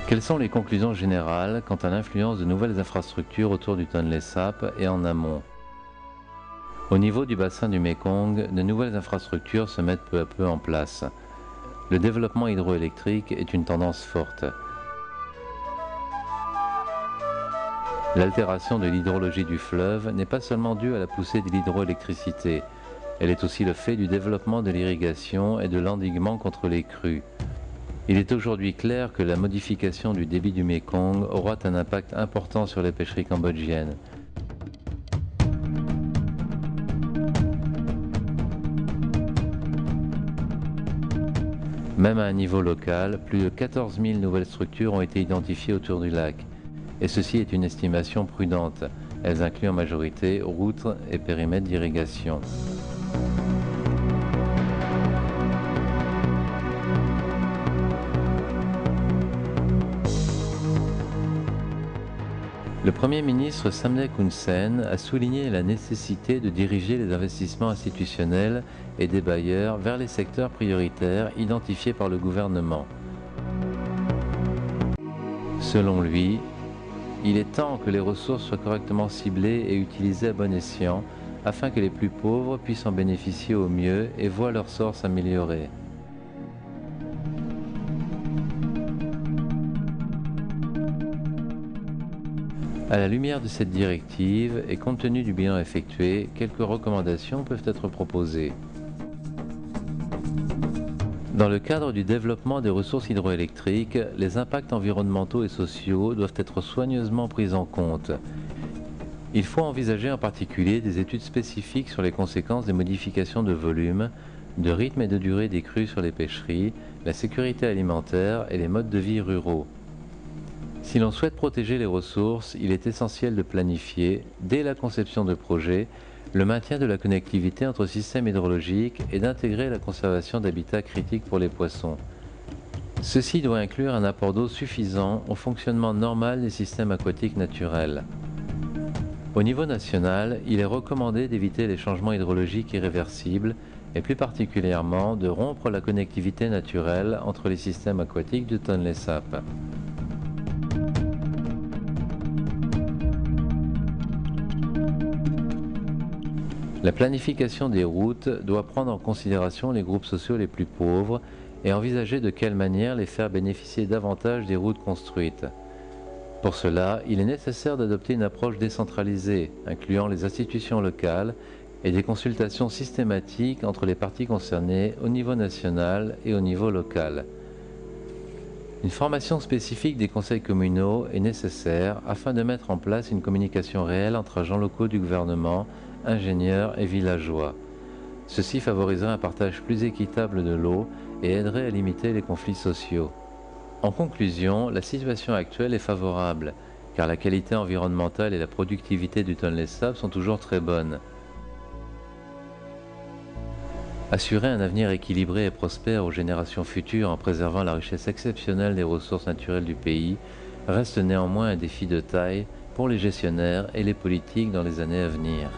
Quelles sont les conclusions générales quant à l'influence de nouvelles infrastructures autour du Tonlé Sap et en amont? Au niveau du bassin du Mékong, de nouvelles infrastructures se mettent peu à peu en place. Le développement hydroélectrique est une tendance forte. L'altération de l'hydrologie du fleuve n'est pas seulement due à la poussée de l'hydroélectricité, elle est aussi le fait du développement de l'irrigation et de l'endiguement contre les crues. Il est aujourd'hui clair que la modification du débit du Mékong aura un impact important sur les pêcheries cambodgiennes. Même à un niveau local, plus de 14 000 nouvelles structures ont été identifiées autour du lac. Et ceci est une estimation prudente. Elles incluent en majorité routes et périmètres d'irrigation. Le Premier ministre Samdech Hun Sen a souligné la nécessité de diriger les investissements institutionnels et des bailleurs vers les secteurs prioritaires identifiés par le gouvernement. Selon lui, il est temps que les ressources soient correctement ciblées et utilisées à bon escient afin que les plus pauvres puissent en bénéficier au mieux et voient leur sort s'améliorer. À la lumière de cette directive et compte tenu du bilan effectué, quelques recommandations peuvent être proposées. Dans le cadre du développement des ressources hydroélectriques, les impacts environnementaux et sociaux doivent être soigneusement pris en compte. Il faut envisager en particulier des études spécifiques sur les conséquences des modifications de volume, de rythme et de durée des crues sur les pêcheries, la sécurité alimentaire et les modes de vie ruraux. Si l'on souhaite protéger les ressources, il est essentiel de planifier, dès la conception de projets, le maintien de la connectivité entre systèmes hydrologiques et d'intégrer la conservation d'habitats critiques pour les poissons. Ceci doit inclure un apport d'eau suffisant au fonctionnement normal des systèmes aquatiques naturels. Au niveau national, il est recommandé d'éviter les changements hydrologiques irréversibles et plus particulièrement de rompre la connectivité naturelle entre les systèmes aquatiques du Tonlé Sap. La planification des routes doit prendre en considération les groupes sociaux les plus pauvres et envisager de quelle manière les faire bénéficier davantage des routes construites. Pour cela, il est nécessaire d'adopter une approche décentralisée, incluant les institutions locales et des consultations systématiques entre les parties concernées au niveau national et au niveau local. Une formation spécifique des conseils communaux est nécessaire afin de mettre en place une communication réelle entre agents locaux du gouvernement, ingénieurs et villageois. Ceci favoriserait un partage plus équitable de l'eau et aiderait à limiter les conflits sociaux. En conclusion, la situation actuelle est favorable, car la qualité environnementale et la productivité du Tonlé Sap sont toujours très bonnes. Assurer un avenir équilibré et prospère aux générations futures en préservant la richesse exceptionnelle des ressources naturelles du pays reste néanmoins un défi de taille pour les gestionnaires et les politiques dans les années à venir.